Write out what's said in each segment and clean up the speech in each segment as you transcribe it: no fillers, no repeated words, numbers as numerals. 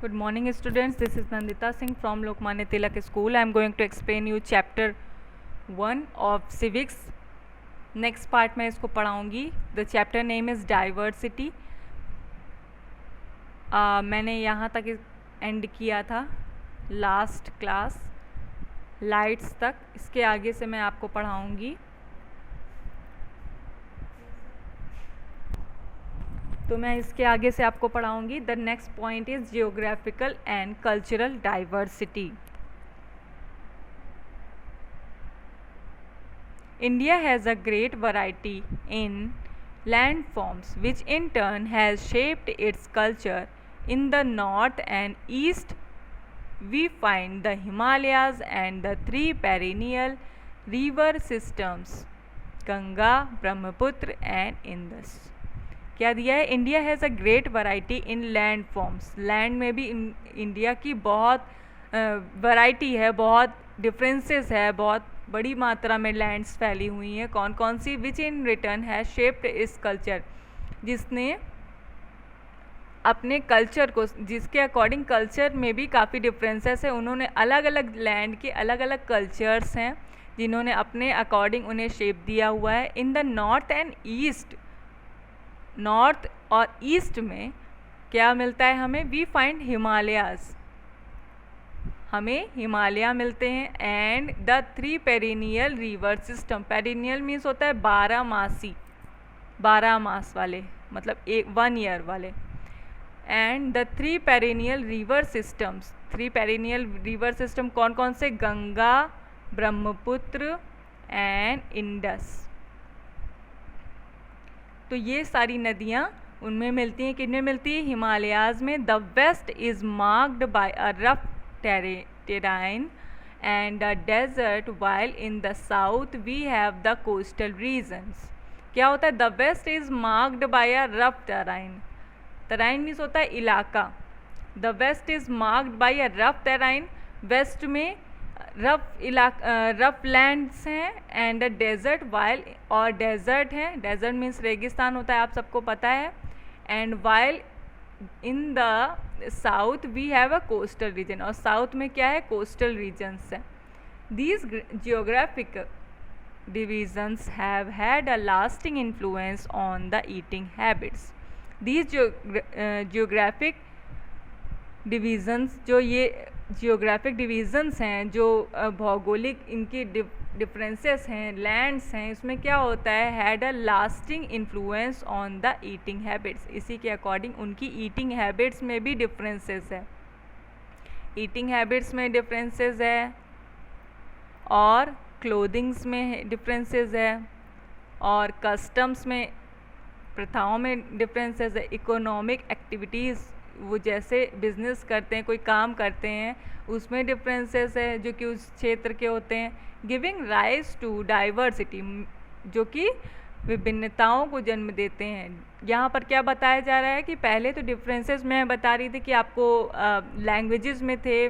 Good morning students, this is Nandita Singh from Lokmanya Tilak School. I am going to explain you chapter 1 of civics. Next part मैं इसको पढ़ाऊँगी. The chapter name is diversity. मैंने यहाँ तक and किया था last class lights तक. इसके आगे से मैं आपको पढ़ाऊँगी. तो मैं इसके आगे से आपको पढ़ाऊँगी. The next point is geographical and cultural diversity. India has a great variety in landforms, which in turn has shaped its culture. In the north and east, we find the Himalayas and the three perennial river systems, Ganga, Brahmaputra and Indus. क्या दिया है? India has a great variety in land forms. Land में भी India की बहुत variety है, बहुत differences है, बहुत बड़ी मात्रा में लैंड्स फैली हुई हैं. कौन कौन सी? विच इन रिटर्न हैज़ शेप्ड इस कल्चर, जिसने अपने कल्चर को, जिसके अकॉर्डिंग कल्चर में भी काफ़ी डिफरेंसेस है. उन्होंने अलग अलग लैंड के अलग अलग कल्चर्स हैं जिन्होंने अपने अकॉर्डिंग उन्हें शेप दिया हुआ है. In the north and east, north और ईस्ट में क्या मिलता है हमें? वी फाइंड हिमालयाज, हमें हिमालय मिलते हैं. And the three perennial river system. Perennial means होता है 12 मासी, 12 मास वाले, मतलब 1 ईयर वाले. And the three perennial river systems. Three perennial river system कौन कौन से? Ganga, Brahmaputra and Indus. तो ये सारी नदियाँ उनमें मिलती हैं. किनमें मिलती है? हिमालयाज़ में. The west is marked by a rough terrain and a desert, while in the south we have the coastal regions. क्या होता है? The west is marked by a rough terrain. Terrain means होता है इलाका. The west is marked by a rough terrain. West में rough lands हैं. And desert, while, और desert हैं. डेजर्ट मीन्स रेगिस्तान होता है, आप सबको पता है. And while in the south we have a coastal region. और साउथ में क्या है? कोस्टल रीजन्स हैं. These geographic divisions have had a lasting influence on the eating habits. These geographic divisions, जो ये जियोग्राफिक डिवीज़न्स हैं, जो भौगोलिक इनकी डिफरेंसेस हैं, लैंड्स हैं, इसमें क्या होता है? Had a lasting influence on the eating habits. इसी के अकॉर्डिंग उनकी ईटिंग हैबिट्स में भी डिफरेंसेस है. ईटिंग हैबिट्स में डिफरेंसेस है, और क्लोथिंग्स में डिफरेंसेस है, और कस्टम्स में, प्रथाओं में डिफरेंसेस है. इकोनॉमिक एक्टिविटीज़, वो जैसे बिजनेस करते हैं, कोई काम करते हैं, उसमें डिफरेंसेस है जो कि उस क्षेत्र के होते हैं. गिविंग राइज टू डाइवर्सिटी, जो कि विभिन्नताओं को जन्म देते हैं. यहाँ पर क्या बताया जा रहा है कि पहले तो डिफरेंसेस मैं बता रही थी कि आपको लैंग्वेजेस में थे,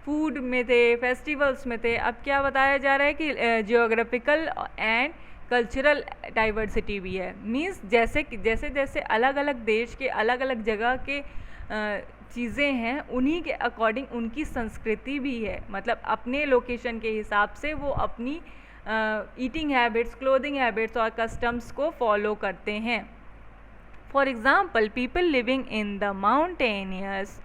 फूड में थे, फेस्टिवल्स में थे. अब क्या बताया जा रहा है कि जियोग्राफिकल एंड कल्चरल डाइवर्सिटी भी है. मीन्स जैसे जैसे अलग अलग देश के अलग अलग जगह के चीज़ें हैं, उन्हीं के अकॉर्डिंग उनकी संस्कृति भी है. मतलब अपने लोकेशन के हिसाब से वो अपनी ईटिंग हैबिट्स, क्लोथिंग हैबिट्स और कस्टम्स को फॉलो करते हैं. For example, people living in the mountainous.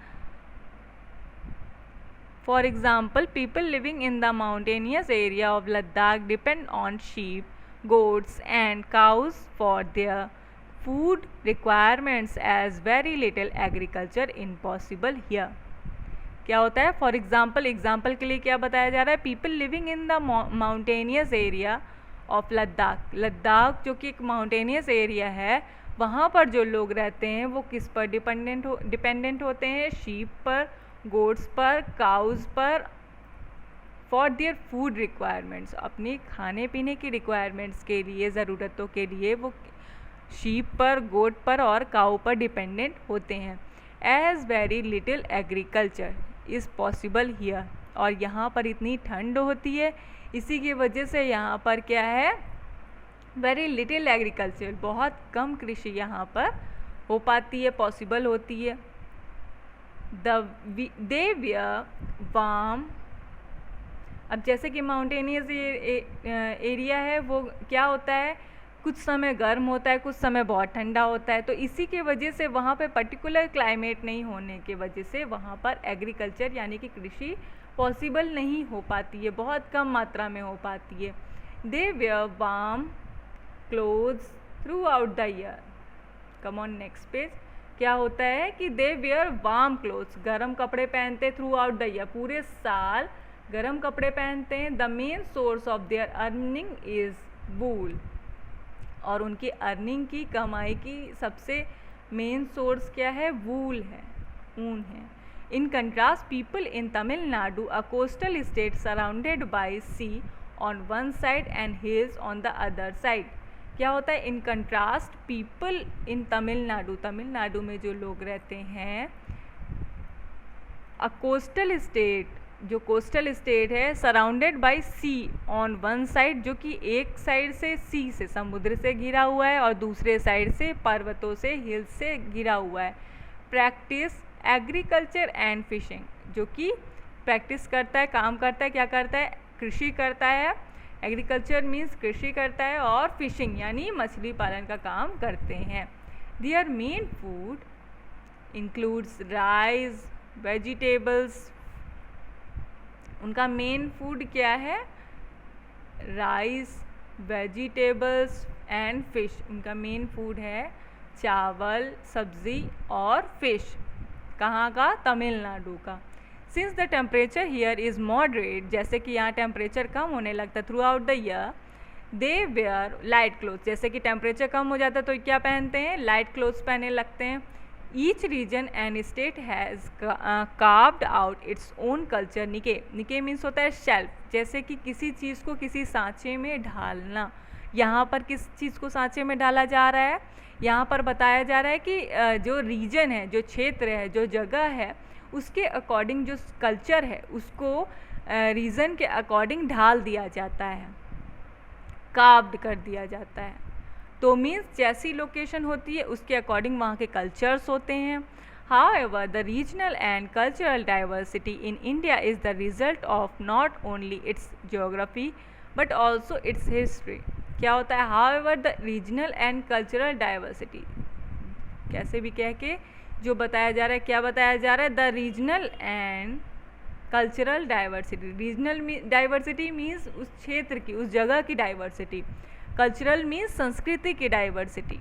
For example, people living in the mountainous area of Ladakh depend on sheep, goats and cows for their food requirements, as very little agriculture is possible here. क्या होता है? For example के लिए क्या बताया जा रहा है? People living in the mountainous area of Ladakh. Ladakh जो कि एक माउंटेनियस एरिया है, वहाँ पर जो लोग रहते हैं वो किस पर डिपेंडेंट होते हैं? शीप पर, गोड्स पर, काउज पर, फॉर देयर फूड रिक्वायरमेंट्स. अपनी खाने पीने की रिक्वायरमेंट्स के लिए, ज़रूरतों के लिए वो शीप पर, गोट पर और काऊ पर डिपेंडेंट होते हैं. As very little agriculture is possible here. और यहाँ पर इतनी ठंड होती है, इसी की वजह से यहाँ पर क्या है? वेरी लिटिल एग्रीकल्चर, बहुत कम कृषि यहाँ पर हो पाती है, पॉसिबल होती है. They wear warm. अब जैसे कि माउंटेनियस एरिया है वो क्या होता है, कुछ समय गर्म होता है, कुछ समय बहुत ठंडा होता है, तो इसी के वजह से वहाँ पे पर्टिकुलर क्लाइमेट नहीं होने के वजह से वहाँ पर एग्रीकल्चर यानी कि कृषि पॉसिबल नहीं हो पाती है, बहुत कम मात्रा में हो पाती है। They wear warm clothes throughout the year. Come on next page. क्या होता है कि दे वेयर वार्म क्लोथ्स, गर्म कपड़े पहनते थ्रू आउट द ईयर, पूरे साल गर्म कपड़े पहनते हैं। The main source of their earning is wool, और उनकी अर्निंग की, कमाई की सबसे मेन सोर्स क्या है, वूल है, ऊन है। In contrast people in Tamil Nadu, a coastal state surrounded by sea on one side and hills on the other side. क्या होता है, in contrast people in Tamil Nadu, Tamil Nadu में जो लोग रहते हैं, अ कोस्टल स्टेट, जो कोस्टल स्टेट है, surrounded by sea on one side, जो कि एक साइड से सी से, समुद्र से घिरा हुआ है, और दूसरे साइड से पर्वतों से, हिल्स से घिरा हुआ है। प्रैक्टिस एग्रीकल्चर एंड फिशिंग, जो कि प्रैक्टिस करता है, काम करता है, क्या करता है, कृषि करता है। एग्रीकल्चर मीन्स कृषि करता है, और फिशिंग यानी मछली पालन का काम करते हैं। Their main food includes rice, vegetables. उनका मेन फूड क्या है, राइस, वेजिटेबल्स एंड फिश। उनका मेन फूड है चावल, सब्जी और फिश। कहाँ का, तमिलनाडु का। Since the temperature here is moderate, जैसे कि यहाँ टेम्परेचर कम होने लगता है throughout the year, they wear light clothes. जैसे कि टेम्परेचर कम हो जाता है तो क्या पहनते हैं, लाइट क्लोथ्स पहनने लगते हैं। Each reason and state has carved out its own culture. निके, निके मीन्स होता है शेल्फ, जैसे कि किसी चीज़ को किसी सांचे में ढालना। यहाँ पर किस चीज़ को सांचे में डाला जा रहा है, यहाँ पर बताया जा रहा है कि जो रीजन है, जो क्षेत्र है, जो जगह है, उसके अकॉर्डिंग जो कल्चर है उसको रीजन के अकॉर्डिंग ढाल दिया जाता है, कार्व्ड कर दिया जाता है। तो मीन्स जैसी लोकेशन होती है उसके अकॉर्डिंग वहाँ के कल्चर्स होते हैं। However, the regional and cultural diversity in India is the result of not only its geography but also its history. क्या होता है, however the regional and cultural diversity, कैसे भी कह के जो बताया जा रहा है, क्या बताया जा रहा है, the regional and cultural diversity. Regional diversity means उस क्षेत्र की, उस जगह की डाइवर्सिटी। कल्चरल मीन्स संस्कृति की डाइवर्सिटी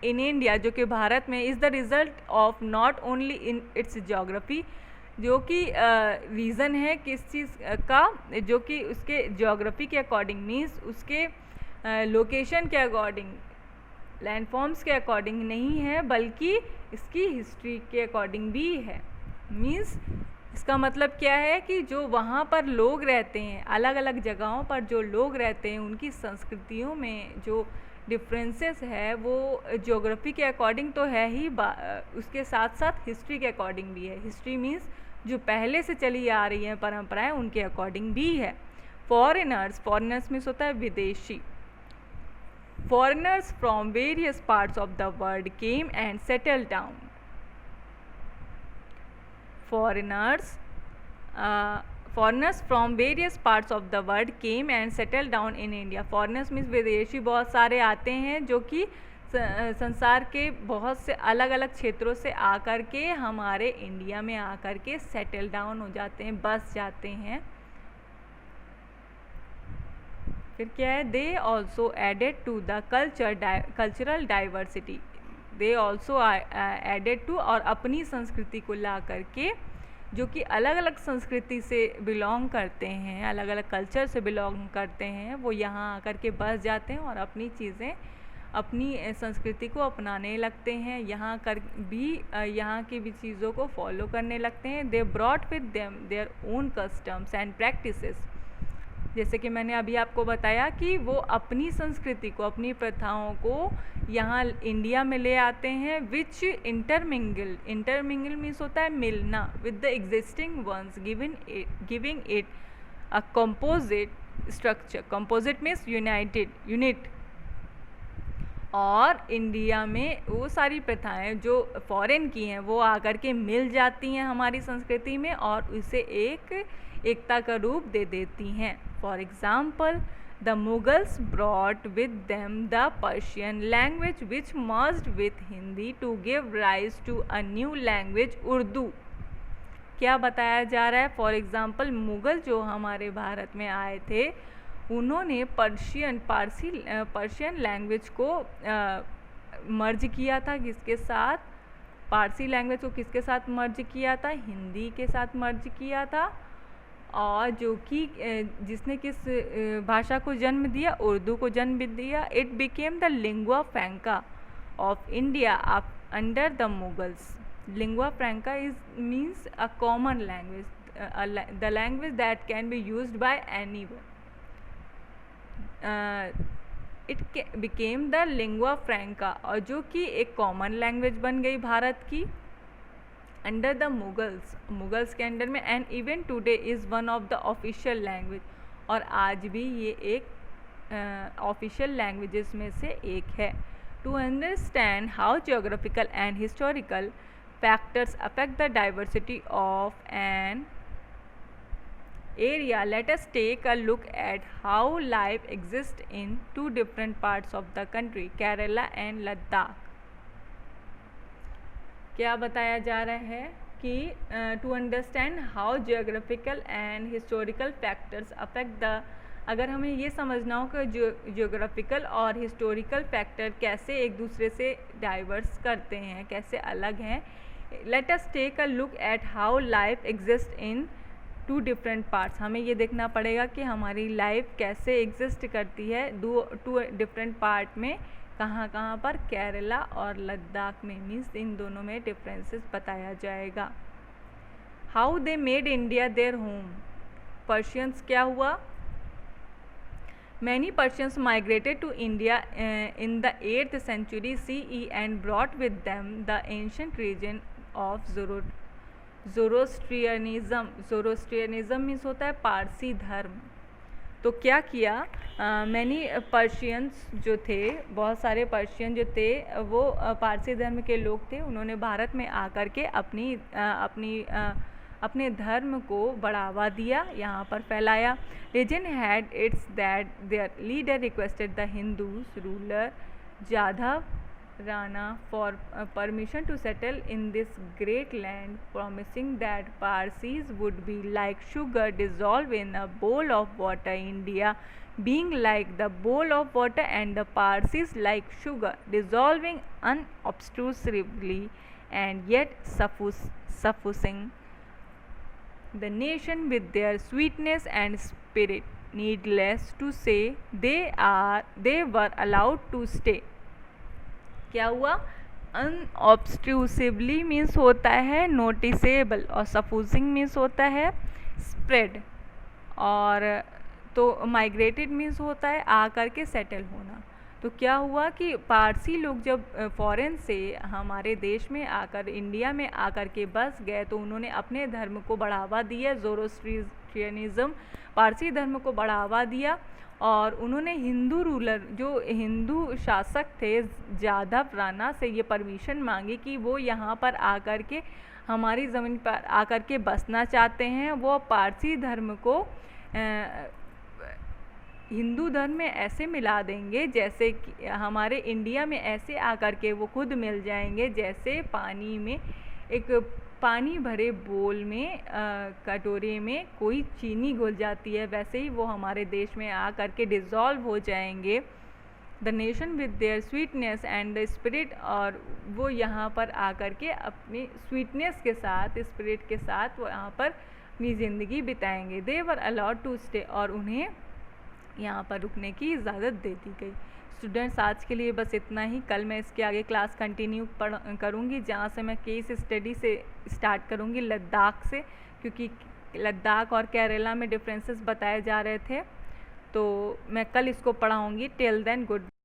इन इंडिया, जो कि भारत में, is the result of not only in its geography, जो कि रीज़न है किस चीज़ का, जो कि उसके ज्योग्राफी के अकॉर्डिंग, मीन्स उसके लोकेशन के अकॉर्डिंग, लैंडफॉर्म्स के अकॉर्डिंग नहीं है, बल्कि इसकी हिस्ट्री के अकॉर्डिंग भी है। मीन्स इसका मतलब क्या है कि जो वहाँ पर लोग रहते हैं, अलग अलग जगहों पर जो लोग रहते हैं, उनकी संस्कृतियों में जो डिफरेंसेस है वो ज्योग्राफी के अकॉर्डिंग तो है ही, उसके साथ साथ हिस्ट्री के अकॉर्डिंग भी है। हिस्ट्री मीन्स जो पहले से चली आ रही हैं परंपराएं, उनके अकॉर्डिंग भी है। फॉरेनर्स, फॉरेनर्स मीन्स होता है विदेशी। Foreigners from various parts of the world came and settle down. Foreigners from various parts of the world came and settled down in India. Foreigners means विदेशी बहुत सारे आते हैं जो कि संसार के बहुत से अलग अलग क्षेत्रों से आकर के हमारे इंडिया में आकर के सेटल डाउन हो जाते हैं, बस जाते हैं। फिर क्या है, they also added to the cultural diversity. They also added to, और अपनी संस्कृति को ला करके, जो कि अलग अलग संस्कृति से बिलोंग करते हैं, अलग अलग कल्चर से बिलोंग करते हैं, वो यहाँ आकर के बस जाते हैं और अपनी चीज़ें, अपनी संस्कृति को अपनाने लगते हैं, यहाँ कर भी यहाँ की भी चीज़ों को फॉलो करने लगते हैं। They brought with them their own customs and practices. जैसे कि मैंने अभी आपको बताया कि वो अपनी संस्कृति को, अपनी प्रथाओं को यहाँ इंडिया में ले आते हैं, विच इंटरमिंगल मीन्स होता है मिलना, with the existing ones, giving it a composite structure. Composite means unit. और इंडिया में वो सारी प्रथाएं जो फॉरेन की हैं वो आकर के मिल जाती हैं हमारी संस्कृति में और उसे एक एकता का रूप दे देती हैं। For example, the Mughals brought with them the Persian language which merged with Hindi to give rise to a new language Urdu. क्या बताया जा रहा है? फॉर एग्ज़ाम्पल, मुग़ल जो हमारे भारत में आए थे उन्होंने पर्शियन लैंग्वेज को मर्ज किया था किसके साथ? पारसी लैंग्वेज को किसके साथ मर्ज किया था? हिंदी के साथ मर्ज किया था। और जो कि जिसने किस भाषा को जन्म दिया? उर्दू को जन्म दिया। It became the lingua फ्रैंका of India under the Mughals. Lingua franca means a common language, the language that can be used by anyone. It became the lingua franca और जो कि एक कॉमन लैंग्वेज बन गई भारत की अंडर द मुगल्स के under में। And even today is one of the official language, और आज भी ये एक ऑफिशियल लैंग्वेजेस में से एक है। To understand how geographical and historical factors affect the diversity of an area, let us take a look at how life exists in two different parts of the country, Kerala and Ladakh. क्या बताया जा रहा है कि to understand how geographical and historical factors affect the, अगर हमें ये समझना हो कि जियोग्राफिकल और हिस्टोरिकल फैक्टर कैसे एक दूसरे से डाइवर्स करते हैं, कैसे अलग हैं, let us take a look at how life exist in two different parts. हमें ये देखना पड़ेगा कि हमारी लाइफ कैसे एग्जिस्ट करती है टू डिफरेंट पार्ट में। कहाँ कहाँ पर? केरला और लद्दाख में, मीन्स इन दोनों में डिफरेंसेस बताया जाएगा। How they made India their home. Persians क्या हुआ? Many Persians migrated to India in the 8th century CE and brought with them the ancient religion of Zoroastrianism. Zoroastrianism means होता है पारसी धर्म। तो क्या किया? मैनी पर्शियंस जो थे, बहुत सारे पर्शियन जो थे वो पारसी धर्म के लोग थे। उन्होंने भारत में आकर के अपने धर्म को बढ़ावा दिया, यहाँ पर फैलाया। Legend had it that their leader requested the Hindus ruler Jadhav Rana for permission to settle in this great land, promising that Parsis would be like sugar dissolved in a bowl of water, India being like the bowl of water and the Parsis like sugar dissolving unobtrusively and yet suffusing the nation with their sweetness and spirit. Needless to say, they were allowed to stay. क्या हुआ? अनऑब्स्ट्रूसिवली means होता है noticeable, और सफूजिंग means होता है spread, और तो migrated means होता है आकर के सेटल होना। तो क्या हुआ कि पारसी लोग जब फॉरेन से हमारे देश में आकर, इंडिया में आकर के बस गए, तो उन्होंने अपने धर्म को बढ़ावा दिया। ज़ोरोस्ट्रियनिज़्म पारसी धर्म को बढ़ावा दिया, और उन्होंने हिंदू रूलर, जो हिंदू शासक थे जाधव राणा से ये परमिशन मांगी कि वो यहाँ पर आकर के हमारी ज़मीन पर आकर के बसना चाहते हैं। वो पारसी धर्म को हिंदू धर्म में ऐसे मिला देंगे जैसे कि हमारे इंडिया में ऐसे आकर के वो खुद मिल जाएंगे, जैसे पानी में एक पानी भरे बोल में कटोरे में कोई चीनी घुल जाती है, वैसे ही वो हमारे देश में आकर के डिज़ोल्व हो जाएंगे। The nation with their sweetness and the spirit, और वो यहाँ पर आकर के अपनी स्वीटनेस के साथ, स्पिरिट के साथ वो यहाँ पर अपनी ज़िंदगी बिताएंगे। दे वर अलाउड टू स्टे, और उन्हें यहाँ पर रुकने की इजाज़त दे दी गई। स्टूडेंट्स, आज के लिए बस इतना ही। कल मैं इसके आगे क्लास कंटिन्यू करूँगी, जहाँ से मैं केस स्टडी से स्टार्ट करूँगी लद्दाख से, क्योंकि लद्दाख और केरला में डिफरेंसेस बताए जा रहे थे। तो मैं कल इसको पढ़ाऊँगी। Till then good.